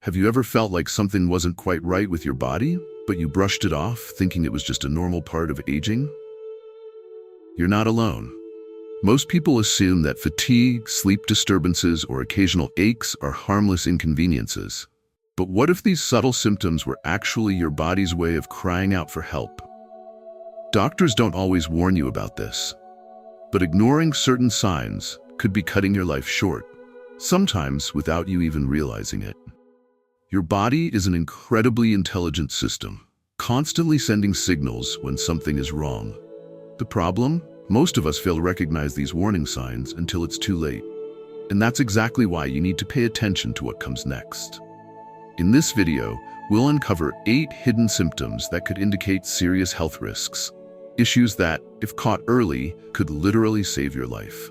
Have you ever felt like something wasn't quite right with your body, but you brushed it off, thinking it was just a normal part of aging? You're not alone. Most people assume that fatigue, sleep disturbances, or occasional aches are harmless inconveniences. But what if these subtle symptoms were actually your body's way of crying out for help? Doctors don't always warn you about this, but ignoring certain signs could be cutting your life short, sometimes without you even realizing it. Your body is an incredibly intelligent system, constantly sending signals when something is wrong. The problem? Most of us fail to recognize these warning signs until it's too late. And that's exactly why you need to pay attention to what comes next. In this video, we'll uncover 8 hidden symptoms that could indicate serious health risks. Issues that, if caught early, could literally save your life.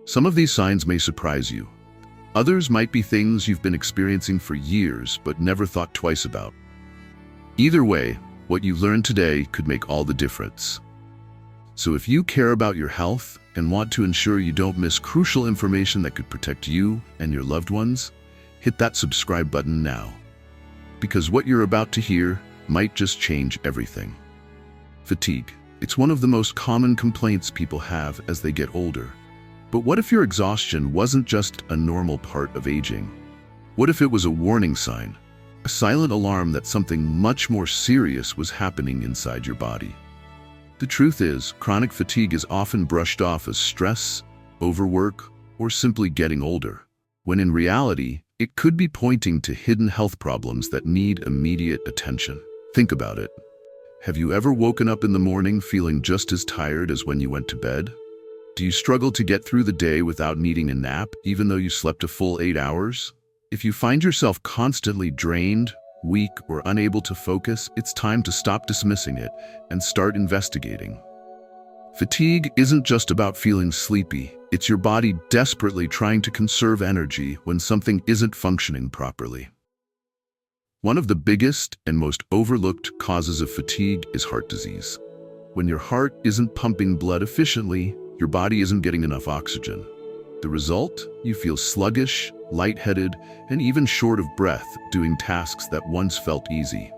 Some of these signs may surprise you. Others might be things you've been experiencing for years but never thought twice about. Either way, what you learned today could make all the difference. So if you care about your health and want to ensure you don't miss crucial information that could protect you and your loved ones, hit that subscribe button now. Because what you're about to hear might just change everything. Fatigue. It's one of the most common complaints people have as they get older. But what if your exhaustion wasn't just a normal part of aging? What if it was a warning sign, a silent alarm that something much more serious was happening inside your body? The truth is, chronic fatigue is often brushed off as stress, overwork, or simply getting older, when in reality, it could be pointing to hidden health problems that need immediate attention. Think about it. Have you ever woken up in the morning feeling just as tired as when you went to bed? Do you struggle to get through the day without needing a nap, even though you slept a full 8 hours? If you find yourself constantly drained, weak, or unable to focus, it's time to stop dismissing it and start investigating. Fatigue isn't just about feeling sleepy. It's your body desperately trying to conserve energy when something isn't functioning properly. One of the biggest and most overlooked causes of fatigue is heart disease. When your heart isn't pumping blood efficiently, your body isn't getting enough oxygen. The result? You feel sluggish, lightheaded, and even short of breath doing tasks that once felt easy.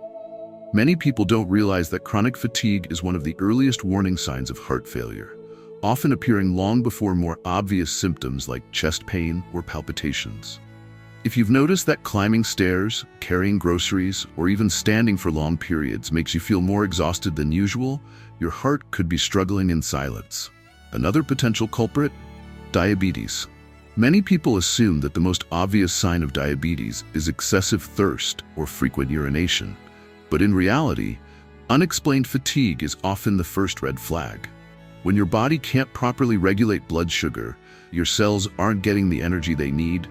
Many people don't realize that chronic fatigue is one of the earliest warning signs of heart failure, often appearing long before more obvious symptoms like chest pain or palpitations. If you've noticed that climbing stairs, carrying groceries, or even standing for long periods makes you feel more exhausted than usual, your heart could be struggling in silence. Another potential culprit? Diabetes. Many people assume that the most obvious sign of diabetes is excessive thirst or frequent urination. But in reality, unexplained fatigue is often the first red flag. When your body can't properly regulate blood sugar, your cells aren't getting the energy they need,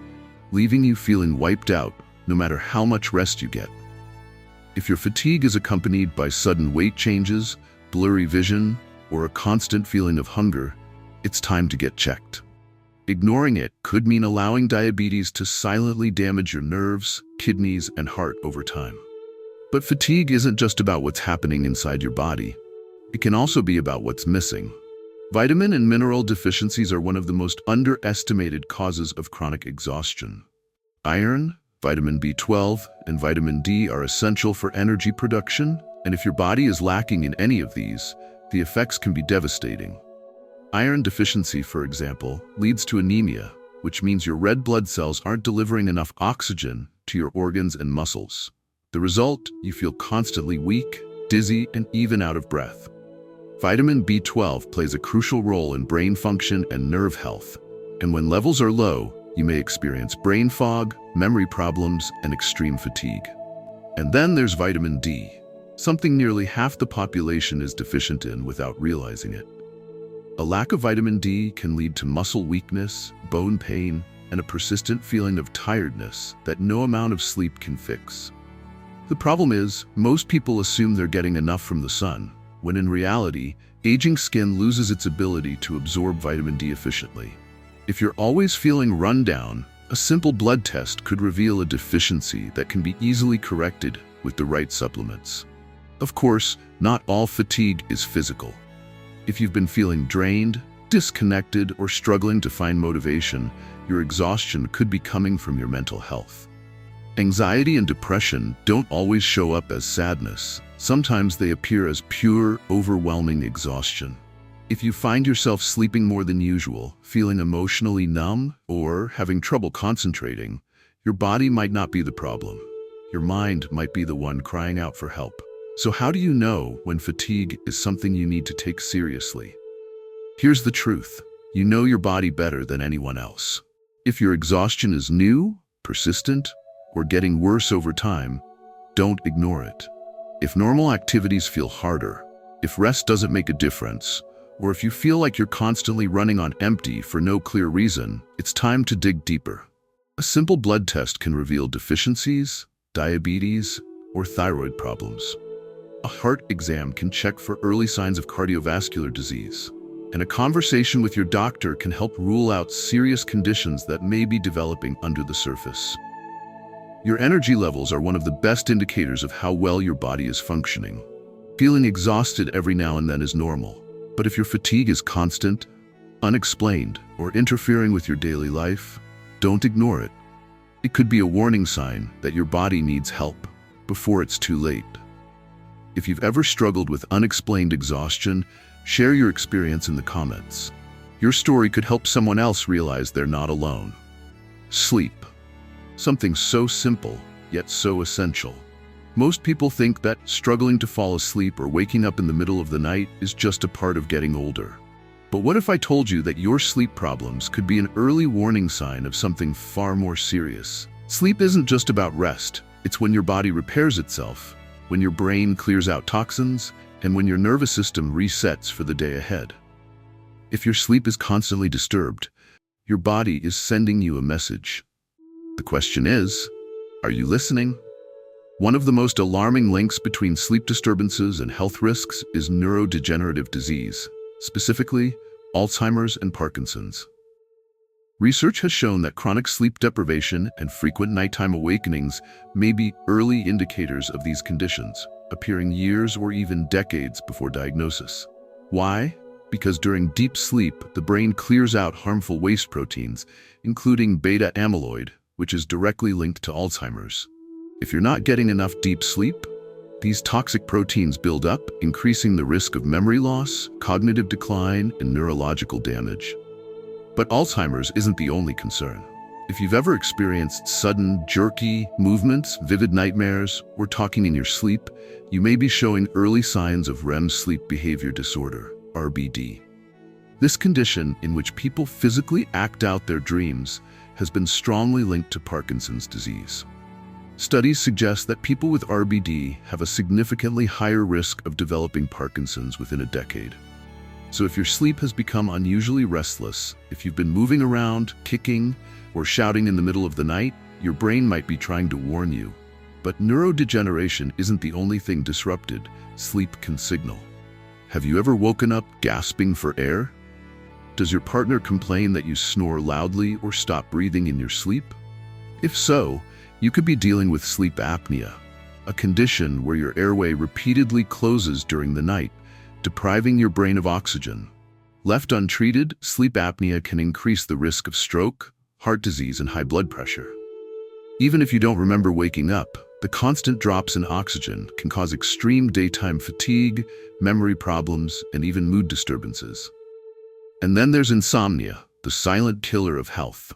leaving you feeling wiped out no matter how much rest you get. If your fatigue is accompanied by sudden weight changes, blurry vision, or a constant feeling of hunger, it's time to get checked. Ignoring it could mean allowing diabetes to silently damage your nerves, kidneys, and heart over time. But fatigue isn't just about what's happening inside your body. It can also be about what's missing. Vitamin and mineral deficiencies are one of the most underestimated causes of chronic exhaustion. Iron, vitamin B12, and vitamin D are essential for energy production, and if your body is lacking in any of these, the effects can be devastating. Iron deficiency, for example, leads to anemia, which means your red blood cells aren't delivering enough oxygen to your organs and muscles. The result, you feel constantly weak, dizzy, and even out of breath. Vitamin B12 plays a crucial role in brain function and nerve health, and when levels are low, you may experience brain fog, memory problems, and extreme fatigue. And then there's vitamin D, something nearly half the population is deficient in without realizing it. A lack of vitamin D can lead to muscle weakness, bone pain, and a persistent feeling of tiredness that no amount of sleep can fix. The problem is, most people assume they're getting enough from the sun, when in reality, aging skin loses its ability to absorb vitamin D efficiently. If you're always feeling run down, a simple blood test could reveal a deficiency that can be easily corrected with the right supplements. Of course, not all fatigue is physical. If you've been feeling drained, disconnected, or struggling to find motivation, your exhaustion could be coming from your mental health. Anxiety and depression don't always show up as sadness. Sometimes they appear as pure, overwhelming exhaustion. If you find yourself sleeping more than usual, feeling emotionally numb, or having trouble concentrating, your body might not be the problem. Your mind might be the one crying out for help. So how do you know when fatigue is something you need to take seriously? Here's the truth. You know your body better than anyone else. If your exhaustion is new, persistent, or getting worse over time, don't ignore it. If normal activities feel harder, if rest doesn't make a difference, or if you feel like you're constantly running on empty for no clear reason, it's time to dig deeper. A simple blood test can reveal deficiencies, diabetes, or thyroid problems. A heart exam can check for early signs of cardiovascular disease. And a conversation with your doctor can help rule out serious conditions that may be developing under the surface. Your energy levels are one of the best indicators of how well your body is functioning. Feeling exhausted every now and then is normal, but if your fatigue is constant, unexplained, or interfering with your daily life, don't ignore it. It could be a warning sign that your body needs help before it's too late. If you've ever struggled with unexplained exhaustion, share your experience in the comments. Your story could help someone else realize they're not alone. Sleep. Something so simple, yet so essential. Most people think that struggling to fall asleep or waking up in the middle of the night is just a part of getting older. But what if I told you that your sleep problems could be an early warning sign of something far more serious? Sleep isn't just about rest. It's when your body repairs itself, when your brain clears out toxins, and when your nervous system resets for the day ahead. If your sleep is constantly disturbed, your body is sending you a message. The question is, are you listening? One of the most alarming links between sleep disturbances and health risks is neurodegenerative disease, specifically Alzheimer's and Parkinson's. Research has shown that chronic sleep deprivation and frequent nighttime awakenings may be early indicators of these conditions, appearing years or even decades before diagnosis. Why? Because during deep sleep, the brain clears out harmful waste proteins, including beta amyloid, which is directly linked to Alzheimer's. If you're not getting enough deep sleep, these toxic proteins build up, increasing the risk of memory loss, cognitive decline, and neurological damage. But Alzheimer's isn't the only concern. If you've ever experienced sudden, jerky movements, vivid nightmares, or talking in your sleep, you may be showing early signs of REM sleep behavior disorder, RBD. This condition, in which people physically act out their dreams, has been strongly linked to Parkinson's disease. Studies suggest that people with RBD have a significantly higher risk of developing Parkinson's within a decade. So if your sleep has become unusually restless, if you've been moving around, kicking, or shouting in the middle of the night, your brain might be trying to warn you. But neurodegeneration isn't the only thing disrupted. Sleep can signal. Have you ever woken up gasping for air? Does your partner complain that you snore loudly or stop breathing in your sleep? If so, you could be dealing with sleep apnea, a condition where your airway repeatedly closes during the night, depriving your brain of oxygen. Left untreated, sleep apnea can increase the risk of stroke, heart disease, and high blood pressure. Even if you don't remember waking up, the constant drops in oxygen can cause extreme daytime fatigue, memory problems, and even mood disturbances. And then there's insomnia, the silent killer of health.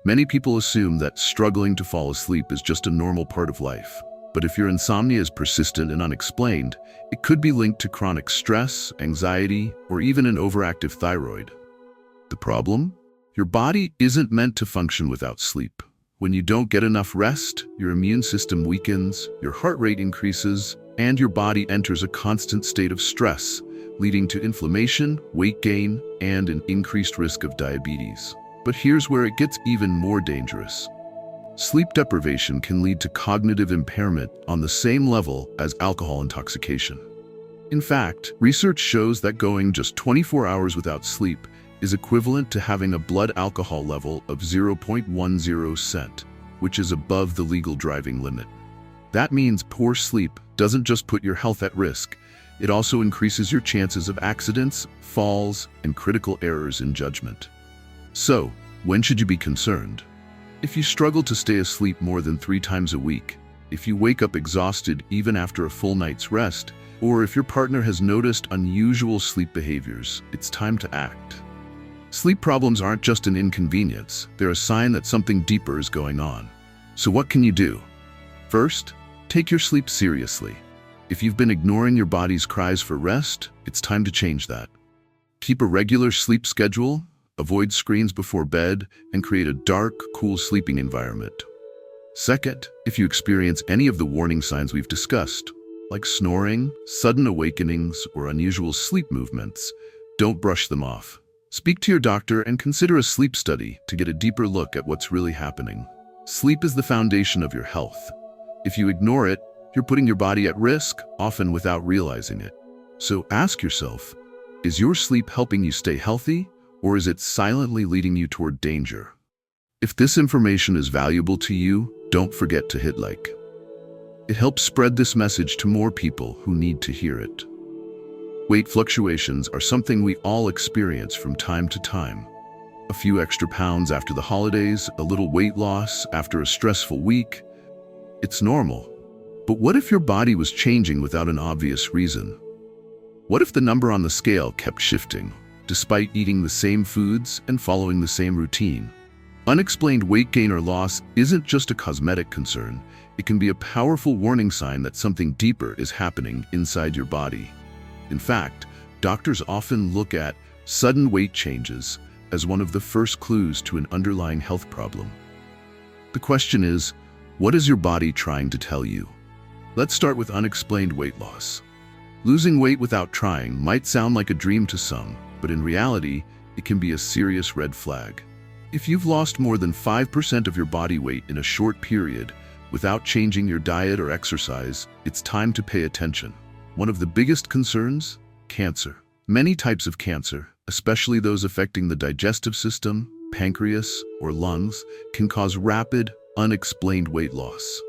Many people assume that struggling to fall asleep is just a normal part of life. But if your insomnia is persistent and unexplained, it could be linked to chronic stress, anxiety, or even an overactive thyroid. The problem? Your body isn't meant to function without sleep. When you don't get enough rest, your immune system weakens, your heart rate increases, and your body enters a constant state of stress, leading to inflammation, weight gain, and an increased risk of diabetes. But here's where it gets even more dangerous. Sleep deprivation can lead to cognitive impairment on the same level as alcohol intoxication. In fact, research shows that going just 24 hours without sleep is equivalent to having a blood alcohol level of 0.10%, which is above the legal driving limit. That means poor sleep doesn't just put your health at risk, it also increases your chances of accidents, falls, and critical errors in judgment. So, when should you be concerned? If you struggle to stay asleep more than 3 times a week, if you wake up exhausted even after a full night's rest, or if your partner has noticed unusual sleep behaviors, it's time to act. Sleep problems aren't just an inconvenience, they're a sign that something deeper is going on. So what can you do? First, take your sleep seriously. If you've been ignoring your body's cries for rest, it's time to change that. Keep a regular sleep schedule, avoid screens before bed, and create a dark, cool sleeping environment. Second, if you experience any of the warning signs we've discussed, like snoring, sudden awakenings, or unusual sleep movements, don't brush them off. Speak to your doctor and consider a sleep study to get a deeper look at what's really happening. Sleep is the foundation of your health. If you ignore it, you're putting your body at risk, often without realizing it. So ask yourself, is your sleep helping you stay healthy, or is it silently leading you toward danger? If this information is valuable to you, don't forget to hit like. It helps spread this message to more people who need to hear it. Weight fluctuations are something we all experience from time to time. A few extra pounds after the holidays, a little weight loss after a stressful week. It's normal. But what if your body was changing without an obvious reason? What if the number on the scale kept shifting, despite eating the same foods and following the same routine? Unexplained weight gain or loss isn't just a cosmetic concern. It can be a powerful warning sign that something deeper is happening inside your body. In fact, doctors often look at sudden weight changes as one of the first clues to an underlying health problem. The question is, what is your body trying to tell you? Let's start with unexplained weight loss. Losing weight without trying might sound like a dream to some, but in reality, it can be a serious red flag. If you've lost more than 5% of your body weight in a short period without changing your diet or exercise, it's time to pay attention. One of the biggest concerns? Cancer. Many types of cancer, especially those affecting the digestive system, pancreas, or lungs, can cause rapid, unexplained weight loss.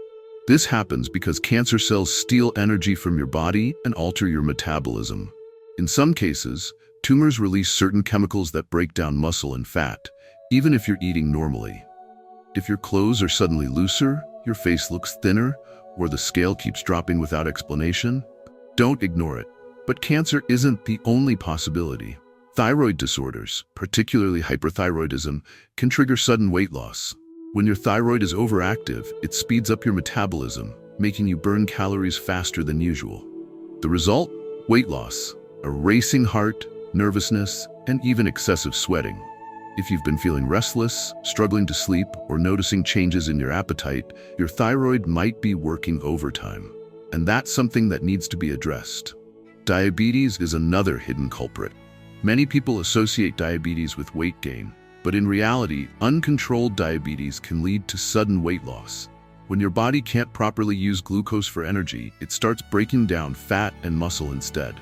This happens because cancer cells steal energy from your body and alter your metabolism. In some cases, tumors release certain chemicals that break down muscle and fat, even if you're eating normally. If your clothes are suddenly looser, your face looks thinner, or the scale keeps dropping without explanation, don't ignore it. But cancer isn't the only possibility. Thyroid disorders, particularly hyperthyroidism, can trigger sudden weight loss. When your thyroid is overactive, it speeds up your metabolism, making you burn calories faster than usual. The result? Weight loss, a racing heart, nervousness, and even excessive sweating. If you've been feeling restless, struggling to sleep, or noticing changes in your appetite, your thyroid might be working overtime. And that's something that needs to be addressed. Diabetes is another hidden culprit. Many people associate diabetes with weight gain, but in reality, uncontrolled diabetes can lead to sudden weight loss. When your body can't properly use glucose for energy, it starts breaking down fat and muscle instead.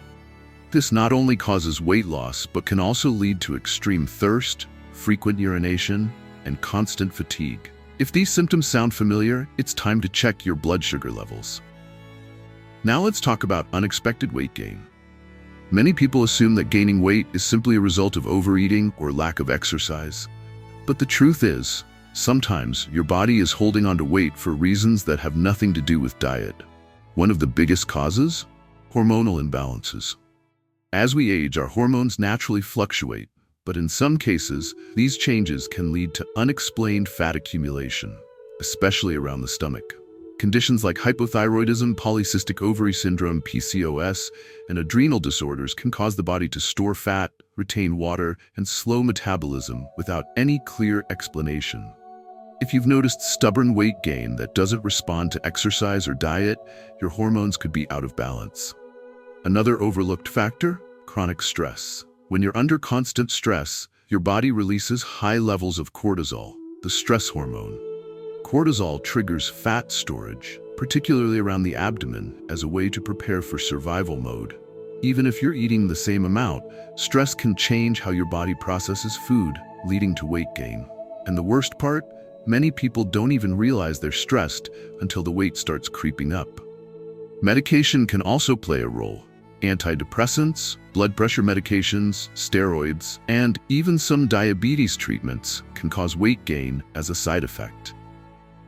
This not only causes weight loss, but can also lead to extreme thirst, frequent urination, and constant fatigue. If these symptoms sound familiar, it's time to check your blood sugar levels. Now let's talk about unexpected weight gain. Many people assume that gaining weight is simply a result of overeating or lack of exercise. But the truth is, sometimes your body is holding on to weight for reasons that have nothing to do with diet. One of the biggest causes? Hormonal imbalances. As we age, our hormones naturally fluctuate, but in some cases, these changes can lead to unexplained fat accumulation, especially around the stomach. Conditions like hypothyroidism, polycystic ovary syndrome, PCOS, and adrenal disorders can cause the body to store fat, retain water, and slow metabolism without any clear explanation. If you've noticed stubborn weight gain that doesn't respond to exercise or diet, your hormones could be out of balance. Another overlooked factor? Chronic stress. When you're under constant stress, your body releases high levels of cortisol, the stress hormone. Cortisol triggers fat storage, particularly around the abdomen, as a way to prepare for survival mode. Even if you're eating the same amount, stress can change how your body processes food, leading to weight gain. And the worst part? Many people don't even realize they're stressed until the weight starts creeping up. Medication can also play a role. Antidepressants, blood pressure medications, steroids, and even some diabetes treatments can cause weight gain as a side effect.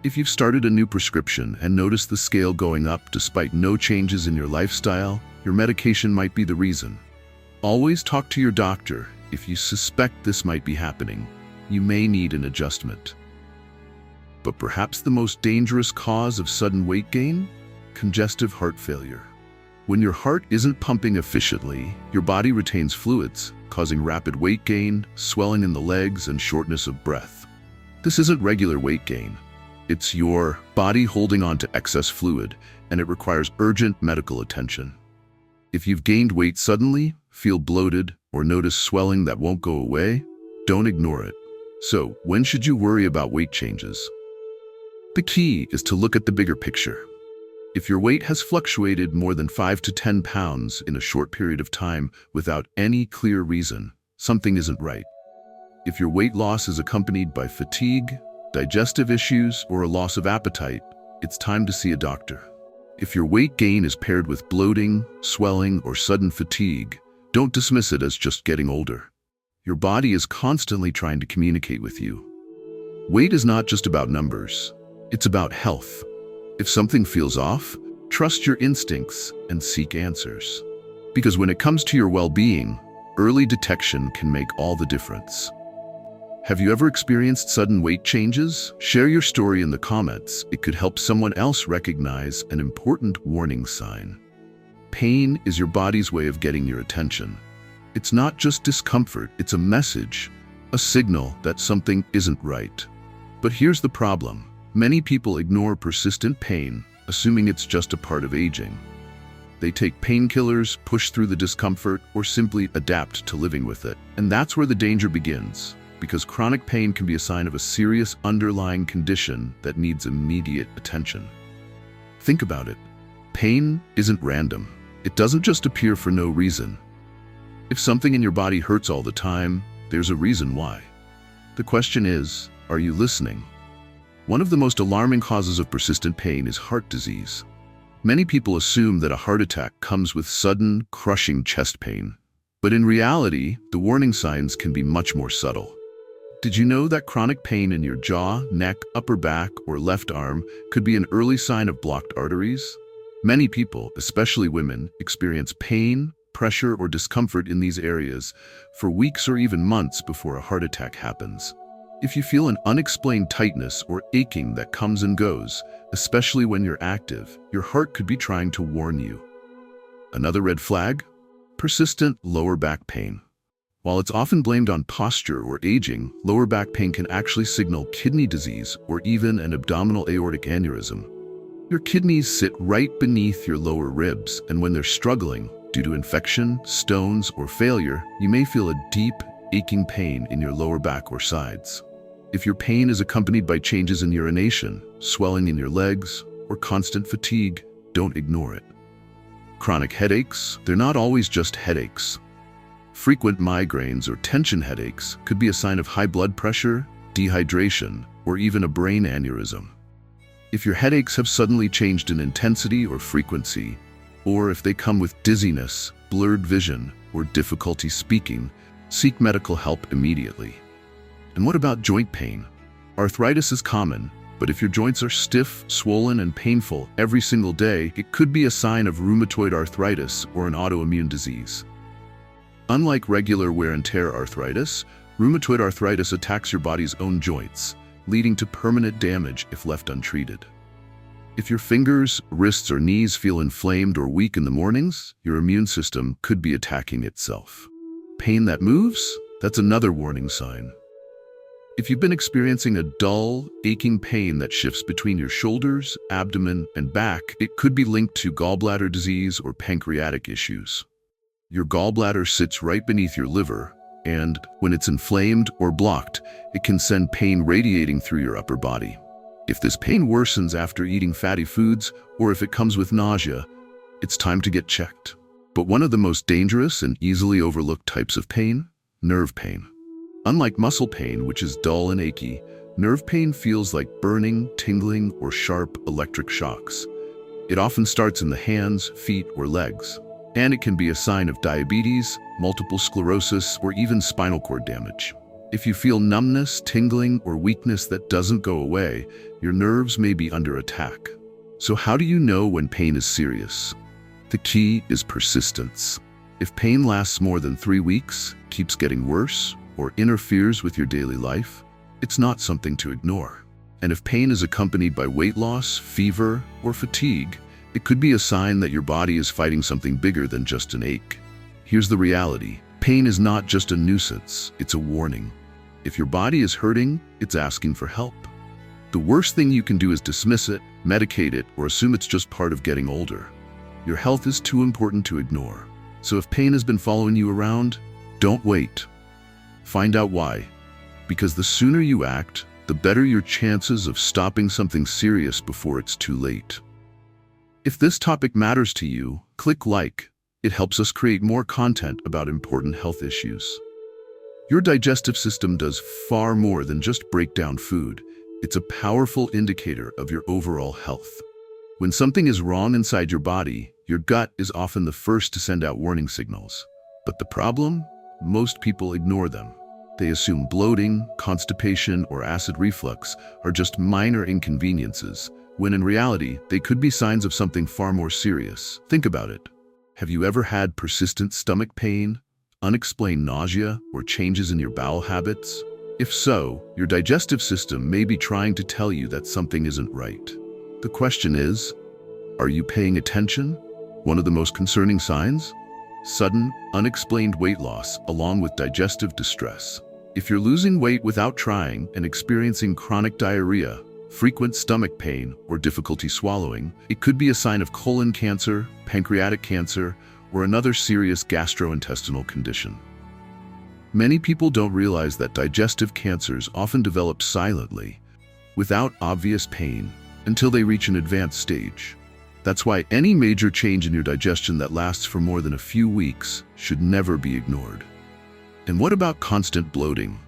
If you've started a new prescription and noticed the scale going up despite no changes in your lifestyle, your medication might be the reason. Always talk to your doctor if you suspect this might be happening. You may need an adjustment. But perhaps the most dangerous cause of sudden weight gain? Congestive heart failure. When your heart isn't pumping efficiently, your body retains fluids, causing rapid weight gain, swelling in the legs, and shortness of breath. This isn't regular weight gain. It's your body holding on to excess fluid, and it requires urgent medical attention. If you've gained weight suddenly, feel bloated, or notice swelling that won't go away, don't ignore it. So, when should you worry about weight changes? The key is to look at the bigger picture. If your weight has fluctuated more than 5 to 10 pounds in a short period of time without any clear reason, something isn't right. If your weight loss is accompanied by fatigue, digestive issues, or a loss of appetite, it's time to see a doctor. If your weight gain is paired with bloating, swelling, or sudden fatigue, don't dismiss it as just getting older. Your body is constantly trying to communicate with you. Weight is not just about numbers, it's about health. If something feels off, trust your instincts and seek answers. Because when it comes to your well-being, early detection can make all the difference. Have you ever experienced sudden weight changes? Share your story in the comments. It could help someone else recognize an important warning sign. Pain is your body's way of getting your attention. It's not just discomfort, it's a message, a signal that something isn't right. But here's the problem. Many people ignore persistent pain, assuming it's just a part of aging. They take painkillers, push through the discomfort, or simply adapt to living with it. And that's where the danger begins. Because chronic pain can be a sign of a serious underlying condition that needs immediate attention. Think about it. Pain isn't random. It doesn't just appear for no reason. If something in your body hurts all the time, there's a reason why. The question is, are you listening? One of the most alarming causes of persistent pain is heart disease. Many people assume that a heart attack comes with sudden, crushing chest pain. But in reality, the warning signs can be much more subtle. Did you know that chronic pain in your jaw, neck, upper back, or left arm could be an early sign of blocked arteries? Many people, especially women, experience pain, pressure, or discomfort in these areas for weeks or even months before a heart attack happens. If you feel an unexplained tightness or aching that comes and goes, especially when you're active, your heart could be trying to warn you. Another red flag? Persistent lower back pain. While it's often blamed on posture or aging, lower back pain can actually signal kidney disease or even an abdominal aortic aneurysm. Your kidneys sit right beneath your lower ribs, and when they're struggling, due to infection, stones, or failure, you may feel a deep, aching pain in your lower back or sides. If your pain is accompanied by changes in urination, swelling in your legs, or constant fatigue, don't ignore it. Chronic headaches, they're not always just headaches. Frequent migraines or tension headaches could be a sign of high blood pressure, dehydration, or even a brain aneurysm. If your headaches have suddenly changed in intensity or frequency, or if they come with dizziness, blurred vision, or difficulty speaking, seek medical help immediately. And what about joint pain? Arthritis is common, but if your joints are stiff, swollen, and painful every single day, it could be a sign of rheumatoid arthritis or an autoimmune disease. Unlike regular wear and tear arthritis, rheumatoid arthritis attacks your body's own joints, leading to permanent damage if left untreated. If your fingers, wrists, or knees feel inflamed or weak in the mornings, your immune system could be attacking itself. Pain that moves? That's another warning sign. If you've been experiencing a dull, aching pain that shifts between your shoulders, abdomen, and back, it could be linked to gallbladder disease or pancreatic issues. Your gallbladder sits right beneath your liver, and when it's inflamed or blocked, it can send pain radiating through your upper body. If this pain worsens after eating fatty foods, or if it comes with nausea, it's time to get checked. But one of the most dangerous and easily overlooked types of pain? Nerve pain. Unlike muscle pain, which is dull and achy, nerve pain feels like burning, tingling, or sharp electric shocks. It often starts in the hands, feet, or legs. And it can be a sign of diabetes, multiple sclerosis, or even spinal cord damage. If you feel numbness, tingling, or weakness that doesn't go away, your nerves may be under attack. So how do you know when pain is serious? The key is persistence. If pain lasts more than 3 weeks, keeps getting worse, or interferes with your daily life, it's not something to ignore. And if pain is accompanied by weight loss, fever, or fatigue, it could be a sign that your body is fighting something bigger than just an ache. Here's the reality. Pain is not just a nuisance, it's a warning. If your body is hurting, it's asking for help. The worst thing you can do is dismiss it, medicate it, or assume it's just part of getting older. Your health is too important to ignore. So if pain has been following you around, don't wait. Find out why. Because the sooner you act, the better your chances of stopping something serious before it's too late. If this topic matters to you, click like. It helps us create more content about important health issues. Your digestive system does far more than just break down food. It's a powerful indicator of your overall health. When something is wrong inside your body, your gut is often the first to send out warning signals. But the problem? Most people ignore them. They assume bloating, constipation, or acid reflux are just minor inconveniences, when in reality, they could be signs of something far more serious. Think about it. Have you ever had persistent stomach pain, unexplained nausea, or changes in your bowel habits? If so, your digestive system may be trying to tell you that something isn't right. The question is, are you paying attention? One of the most concerning signs? Sudden, unexplained weight loss along with digestive distress. If you're losing weight without trying and experiencing chronic diarrhea, frequent stomach pain, or difficulty swallowing, it could be a sign of colon cancer, pancreatic cancer, or another serious gastrointestinal condition. Many people don't realize that digestive cancers often develop silently, without obvious pain, until they reach an advanced stage. That's why any major change in your digestion that lasts for more than a few weeks should never be ignored. And what about constant bloating?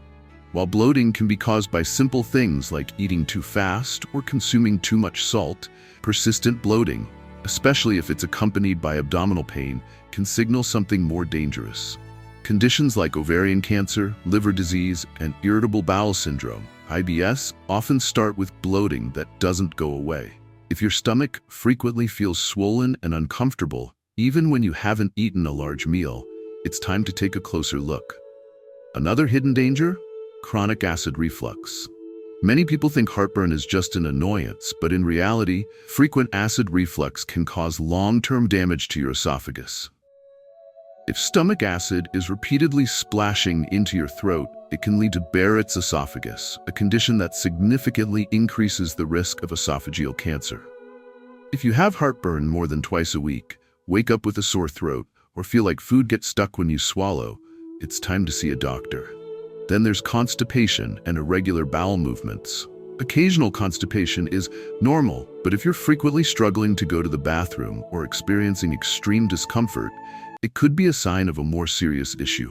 While bloating can be caused by simple things like eating too fast or consuming too much salt, persistent bloating, especially if it's accompanied by abdominal pain, can signal something more dangerous. Conditions like ovarian cancer, liver disease, and irritable bowel syndrome, IBS, often start with bloating that doesn't go away. If your stomach frequently feels swollen and uncomfortable, even when you haven't eaten a large meal, it's time to take a closer look. Another hidden danger? Chronic acid reflux. Many people think heartburn is just an annoyance, but in reality, frequent acid reflux can cause long-term damage to your esophagus. If stomach acid is repeatedly splashing into your throat, it can lead to Barrett's esophagus, a condition that significantly increases the risk of esophageal cancer. If you have heartburn more than twice a week, wake up with a sore throat, or feel like food gets stuck when you swallow, it's time to see a doctor. Then there's constipation and irregular bowel movements. Occasional constipation is normal, but if you're frequently struggling to go to the bathroom or experiencing extreme discomfort, it could be a sign of a more serious issue.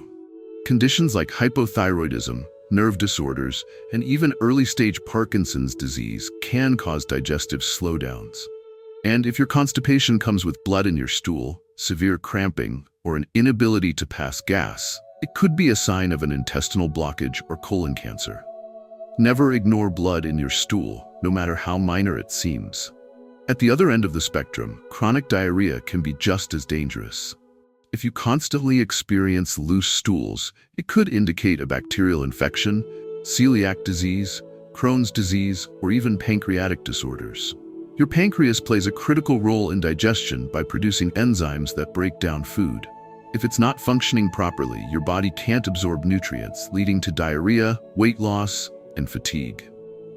Conditions like hypothyroidism, nerve disorders, and even early-stage Parkinson's disease can cause digestive slowdowns. And if your constipation comes with blood in your stool, severe cramping, or an inability to pass gas, it could be a sign of an intestinal blockage or colon cancer. Never ignore blood in your stool, no matter how minor it seems. At the other end of the spectrum, chronic diarrhea can be just as dangerous. If you constantly experience loose stools, it could indicate a bacterial infection, celiac disease, Crohn's disease, or even pancreatic disorders. Your pancreas plays a critical role in digestion by producing enzymes that break down food. If it's not functioning properly, your body can't absorb nutrients, leading to diarrhea, weight loss, and fatigue.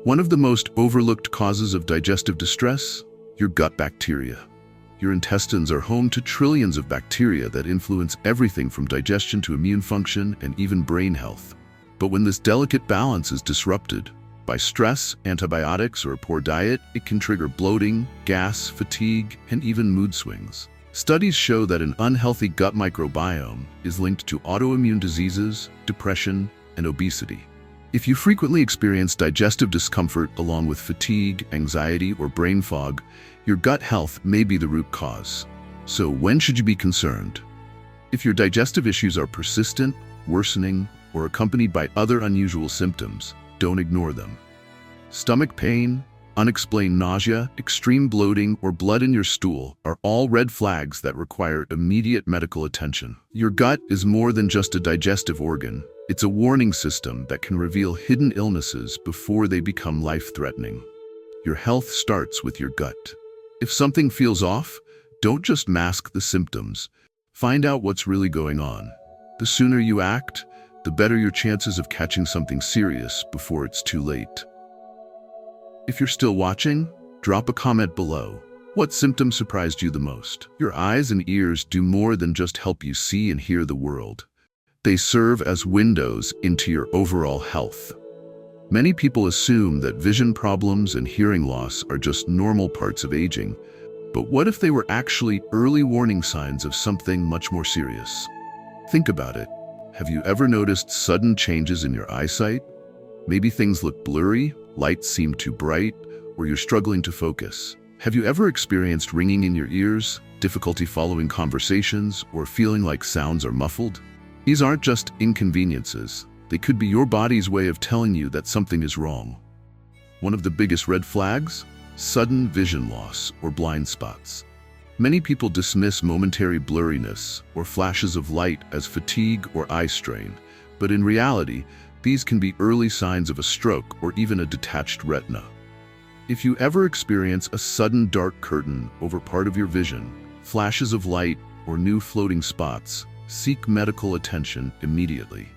One of the most overlooked causes of digestive distress? Your gut bacteria. Your intestines are home to trillions of bacteria that influence everything from digestion to immune function and even brain health. But when this delicate balance is disrupted by stress, antibiotics, or a poor diet, it can trigger bloating, gas, fatigue, and even mood swings. Studies show that an unhealthy gut microbiome is linked to autoimmune diseases, depression, and obesity. If you frequently experience digestive discomfort along with fatigue, anxiety, or brain fog, your gut health may be the root cause. So when should you be concerned? If your digestive issues are persistent, worsening, or accompanied by other unusual symptoms, don't ignore them. Stomach pain, unexplained nausea, extreme bloating, or blood in your stool are all red flags that require immediate medical attention. Your gut is more than just a digestive organ. It's a warning system that can reveal hidden illnesses before they become life-threatening. Your health starts with your gut. If something feels off, don't just mask the symptoms. Find out what's really going on. The sooner you act, the better your chances of catching something serious before it's too late. If you're still watching, drop a comment below. What symptom surprised you the most? Your eyes and ears do more than just help you see and hear the world. They serve as windows into your overall health. Many people assume that vision problems and hearing loss are just normal parts of aging. But what if they were actually early warning signs of something much more serious? Think about it. Have you ever noticed sudden changes in your eyesight? Maybe things look blurry, lights seem too bright, or you're struggling to focus. Have you ever experienced ringing in your ears, difficulty following conversations, or feeling like sounds are muffled? These aren't just inconveniences. They could be your body's way of telling you that something is wrong. One of the biggest red flags? Sudden vision loss or blind spots. Many people dismiss momentary blurriness or flashes of light as fatigue or eye strain, but in reality, these can be early signs of a stroke or even a detached retina. If you ever experience a sudden dark curtain over part of your vision, flashes of light, or new floating spots, seek medical attention immediately.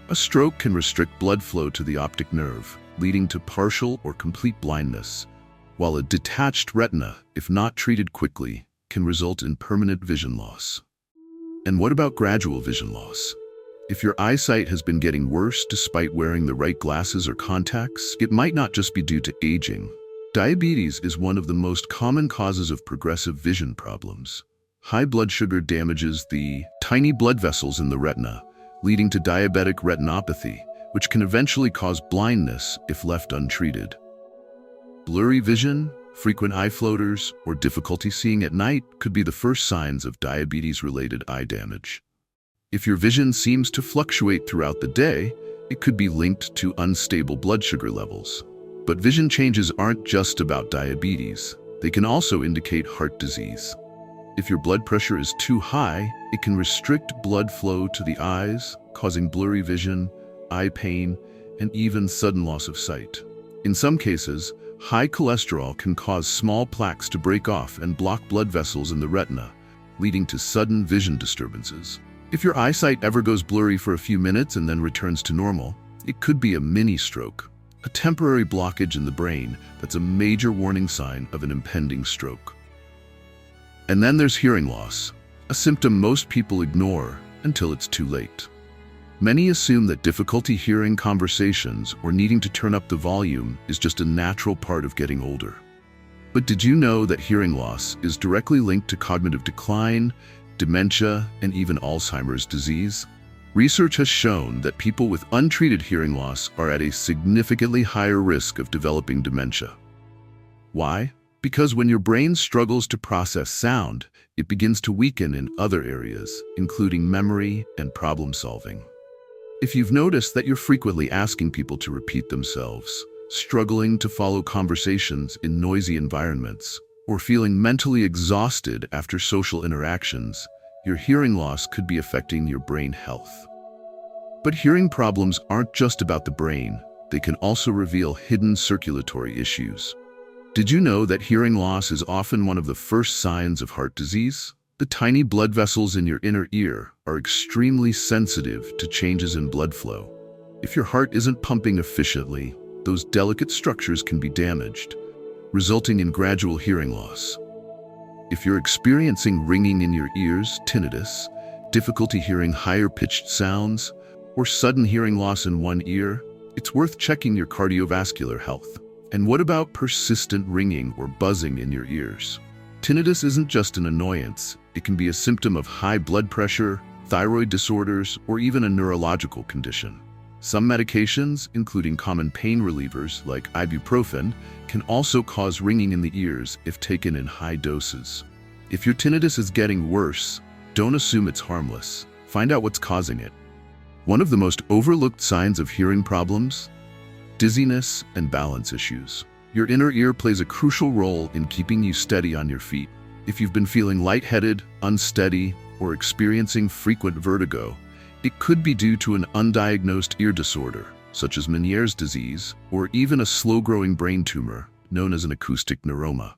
A stroke can restrict blood flow to the optic nerve, leading to partial or complete blindness, while a detached retina, if not treated quickly, can result in permanent vision loss. And what about gradual vision loss? If your eyesight has been getting worse despite wearing the right glasses or contacts, it might not just be due to aging. Diabetes is one of the most common causes of progressive vision problems. High blood sugar damages the tiny blood vessels in the retina, leading to diabetic retinopathy, which can eventually cause blindness if left untreated. Blurry vision, frequent eye floaters, or difficulty seeing at night could be the first signs of diabetes-related eye damage. If your vision seems to fluctuate throughout the day, it could be linked to unstable blood sugar levels. But vision changes aren't just about diabetes. They can also indicate heart disease. If your blood pressure is too high, it can restrict blood flow to the eyes, causing blurry vision, eye pain, and even sudden loss of sight. In some cases, high cholesterol can cause small plaques to break off and block blood vessels in the retina, leading to sudden vision disturbances. If your eyesight ever goes blurry for a few minutes and then returns to normal, it could be a mini stroke, a temporary blockage in the brain that's a major warning sign of an impending stroke. And then there's hearing loss, a symptom most people ignore until it's too late. Many assume that difficulty hearing conversations or needing to turn up the volume is just a natural part of getting older. But did you know that hearing loss is directly linked to cognitive decline, dementia, and even Alzheimer's disease? Research has shown that people with untreated hearing loss are at a significantly higher risk of developing dementia. Why? Because when your brain struggles to process sound, it begins to weaken in other areas, including memory and problem solving. If you've noticed that you're frequently asking people to repeat themselves, struggling to follow conversations in noisy environments, or feeling mentally exhausted after social interactions, your hearing loss could be affecting your brain health. But hearing problems aren't just about the brain. They can also reveal hidden circulatory issues. Did you know that hearing loss is often one of the first signs of heart disease? The tiny blood vessels in your inner ear are extremely sensitive to changes in blood flow. If your heart isn't pumping efficiently, those delicate structures can be damaged, resulting in gradual hearing loss. If you're experiencing ringing in your ears, tinnitus, difficulty hearing higher-pitched sounds, or sudden hearing loss in one ear, it's worth checking your cardiovascular health. And what about persistent ringing or buzzing in your ears? Tinnitus isn't just an annoyance. It can be a symptom of high blood pressure, thyroid disorders, or even a neurological condition. Some medications, including common pain relievers like ibuprofen, can also cause ringing in the ears if taken in high doses. If your tinnitus is getting worse, don't assume it's harmless. Find out what's causing it. One of the most overlooked signs of hearing problems? Dizziness and balance issues. Your inner ear plays a crucial role in keeping you steady on your feet. If you've been feeling lightheaded, unsteady, or experiencing frequent vertigo, it could be due to an undiagnosed ear disorder, such as Meniere's disease, or even a slow-growing brain tumor, known as an acoustic neuroma.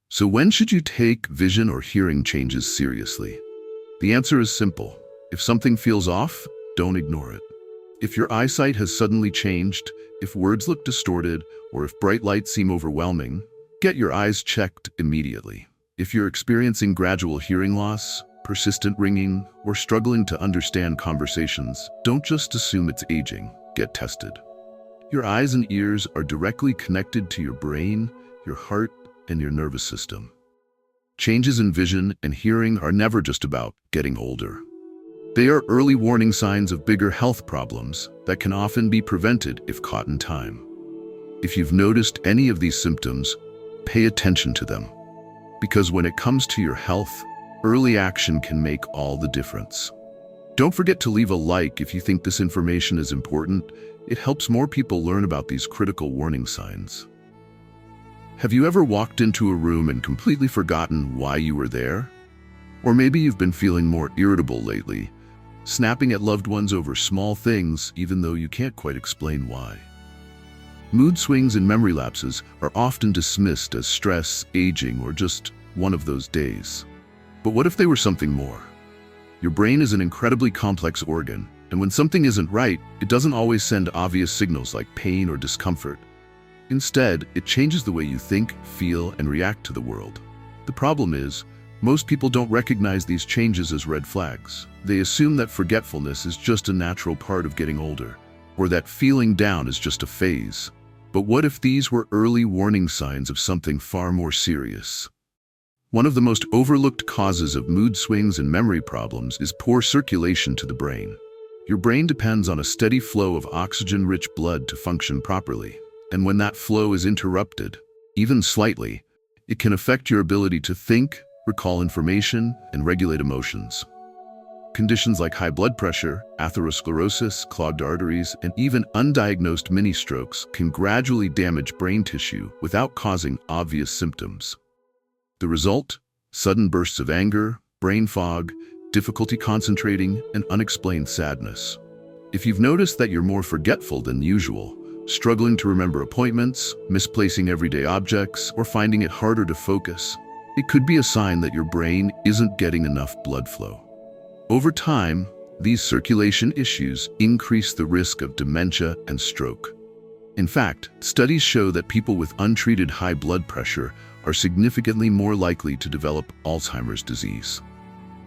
So when should you take vision or hearing changes seriously? The answer is simple. If something feels off, don't ignore it. If your eyesight has suddenly changed, if words look distorted, or if bright lights seem overwhelming, get your eyes checked immediately. If you're experiencing gradual hearing loss, persistent ringing, or struggling to understand conversations, don't just assume it's aging. Get tested. Your eyes and ears are directly connected to your brain, your heart, and your nervous system. Changes in vision and hearing are never just about getting older. They are early warning signs of bigger health problems that can often be prevented if caught in time. If you've noticed any of these symptoms, pay attention to them. Because when it comes to your health, early action can make all the difference. Don't forget to leave a like if you think this information is important. It helps more people learn about these critical warning signs. Have you ever walked into a room and completely forgotten why you were there? Or maybe you've been feeling more irritable lately, snapping at loved ones over small things even though you can't quite explain why. Mood swings and memory lapses are often dismissed as stress, aging, or just one of those days. But what if they were something more? Your brain is an incredibly complex organ, and when something isn't right, it doesn't always send obvious signals like pain or discomfort. Instead, it changes the way you think, feel, and react to the world. The problem is, most people don't recognize these changes as red flags. They assume that forgetfulness is just a natural part of getting older, or that feeling down is just a phase. But what if these were early warning signs of something far more serious? One of the most overlooked causes of mood swings and memory problems is poor circulation to the brain. Your brain depends on a steady flow of oxygen-rich blood to function properly, and when that flow is interrupted, even slightly, it can affect your ability to think, recall information, and regulate emotions. Conditions like high blood pressure, atherosclerosis, clogged arteries, and even undiagnosed mini-strokes can gradually damage brain tissue without causing obvious symptoms. The result? Sudden bursts of anger, brain fog, difficulty concentrating, and unexplained sadness. If you've noticed that you're more forgetful than usual, struggling to remember appointments, misplacing everyday objects, or finding it harder to focus, it could be a sign that your brain isn't getting enough blood flow. Over time, these circulation issues increase the risk of dementia and stroke. In fact, studies show that people with untreated high blood pressure are significantly more likely to develop Alzheimer's disease.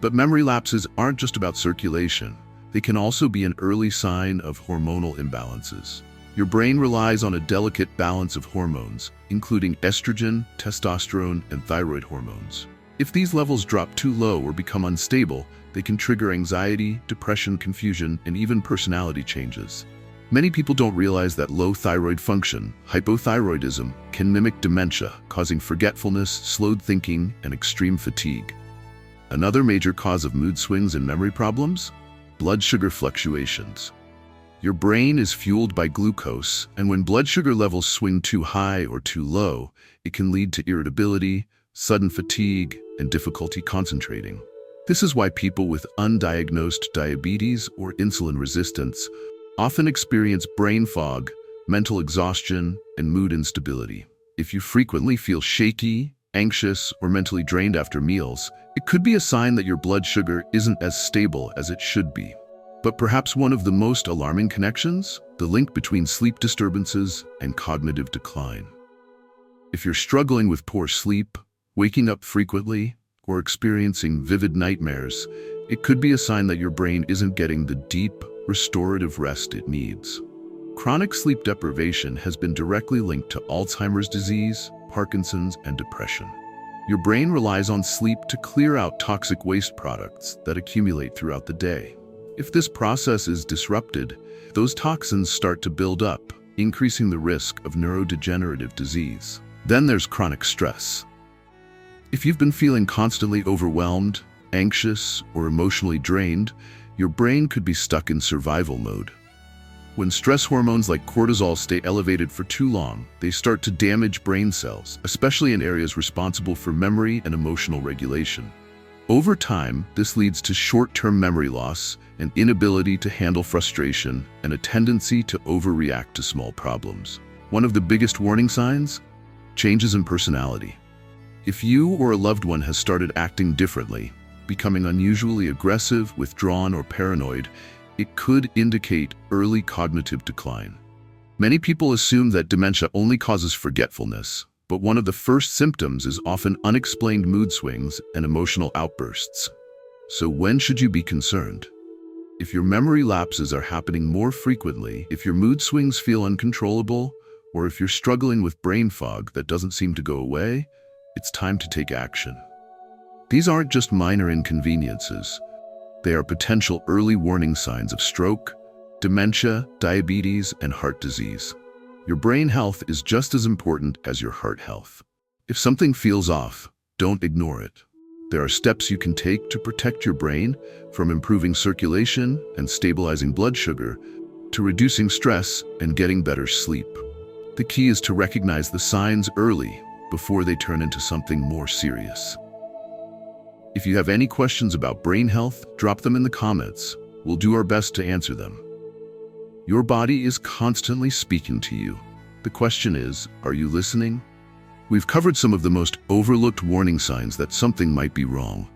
But memory lapses aren't just about circulation. They can also be an early sign of hormonal imbalances. Your brain relies on a delicate balance of hormones, including estrogen, testosterone, and thyroid hormones. If these levels drop too low or become unstable, they can trigger anxiety, depression, confusion, and even personality changes. Many people don't realize that low thyroid function, hypothyroidism, can mimic dementia, causing forgetfulness, slowed thinking, and extreme fatigue. Another major cause of mood swings and memory problems? Blood sugar fluctuations. Your brain is fueled by glucose, and when blood sugar levels swing too high or too low, it can lead to irritability, sudden fatigue, and difficulty concentrating. This is why people with undiagnosed diabetes or insulin resistance often experience brain fog, mental exhaustion, and mood instability. If you frequently feel shaky, anxious, or mentally drained after meals, it could be a sign that your blood sugar isn't as stable as it should be. But perhaps one of the most alarming connections? The link between sleep disturbances and cognitive decline. If you're struggling with poor sleep, waking up frequently, or experiencing vivid nightmares, it could be a sign that your brain isn't getting the deep, restorative rest it needs. Chronic sleep deprivation has been directly linked to Alzheimer's disease, Parkinson's, and depression. Your brain relies on sleep to clear out toxic waste products that accumulate throughout the day. If this process is disrupted, those toxins start to build up, increasing the risk of neurodegenerative disease. Then there's chronic stress. If you've been feeling constantly overwhelmed, anxious, or emotionally drained, your brain could be stuck in survival mode. When stress hormones like cortisol stay elevated for too long, they start to damage brain cells, especially in areas responsible for memory and emotional regulation. Over time, this leads to short-term memory loss, an inability to handle frustration, and a tendency to overreact to small problems. One of the biggest warning signs? Changes in personality. If you or a loved one has started acting differently, becoming unusually aggressive, withdrawn, or paranoid, it could indicate early cognitive decline. Many people assume that dementia only causes forgetfulness, but one of the first symptoms is often unexplained mood swings and emotional outbursts. So when should you be concerned? If your memory lapses are happening more frequently, if your mood swings feel uncontrollable, or if you're struggling with brain fog that doesn't seem to go away, it's time to take action. These aren't just minor inconveniences. They are potential early warning signs of stroke, dementia, diabetes, and heart disease. Your brain health is just as important as your heart health. If something feels off, don't ignore it. There are steps you can take to protect your brain, from improving circulation and stabilizing blood sugar to reducing stress and getting better sleep. The key is to recognize the signs early before they turn into something more serious. If you have any questions about brain health, drop them in the comments. We'll do our best to answer them. Your body is constantly speaking to you. The question is, are you listening? We've covered some of the most overlooked warning signs that something might be wrong.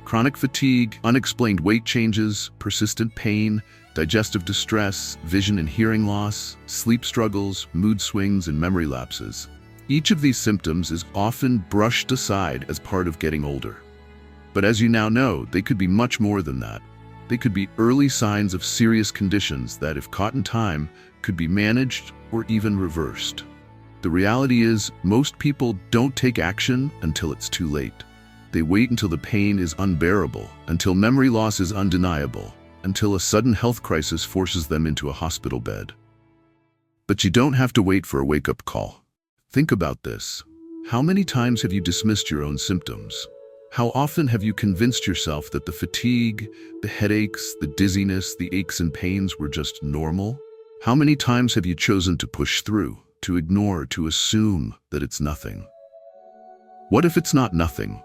Chronic fatigue, unexplained weight changes, persistent pain, digestive distress, vision and hearing loss, sleep struggles, mood swings, and memory lapses. Each of these symptoms is often brushed aside as part of getting older. But as you now know, they could be much more than that. They could be early signs of serious conditions that, if caught in time, could be managed or even reversed. The reality is, most people don't take action until it's too late. They wait until the pain is unbearable, until memory loss is undeniable, until a sudden health crisis forces them into a hospital bed. But you don't have to wait for a wake-up call. Think about this. How many times have you dismissed your own symptoms? How often have you convinced yourself that the fatigue, the headaches, the dizziness, the aches and pains were just normal? How many times have you chosen to push through, to ignore, to assume that it's nothing? What if it's not nothing?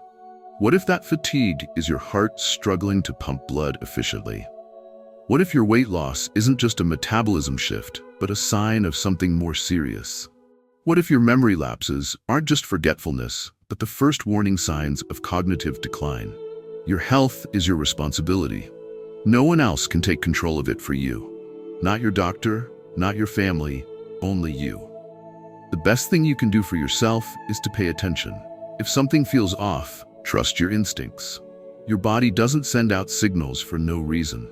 What if that fatigue is your heart struggling to pump blood efficiently? What if your weight loss isn't just a metabolism shift, but a sign of something more serious? What if your memory lapses aren't just forgetfulness, but the first warning signs of cognitive decline? Your health is your responsibility. No one else can take control of it for you. Not your doctor, not your family, only you. The best thing you can do for yourself is to pay attention. If something feels off, trust your instincts. Your body doesn't send out signals for no reason.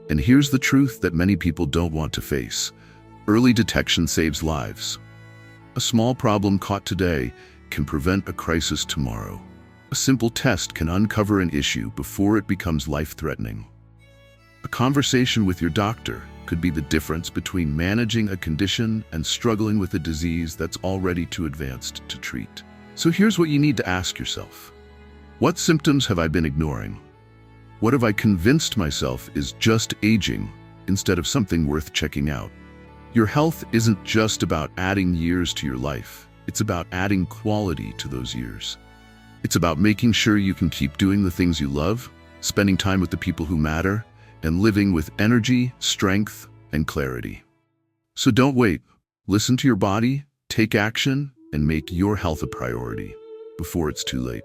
And here's the truth that many people don't want to face. Early detection saves lives. A small problem caught today can prevent a crisis tomorrow. A simple test can uncover an issue before it becomes life-threatening. A conversation with your doctor could be the difference between managing a condition and struggling with a disease that's already too advanced to treat. So here's what you need to ask yourself. What symptoms have I been ignoring? What have I convinced myself is just aging instead of something worth checking out? Your health isn't just about adding years to your life. It's about adding quality to those years. It's about making sure you can keep doing the things you love, spending time with the people who matter, and living with energy, strength, and clarity. So don't wait. Listen to your body, take action, and make your health a priority before it's too late.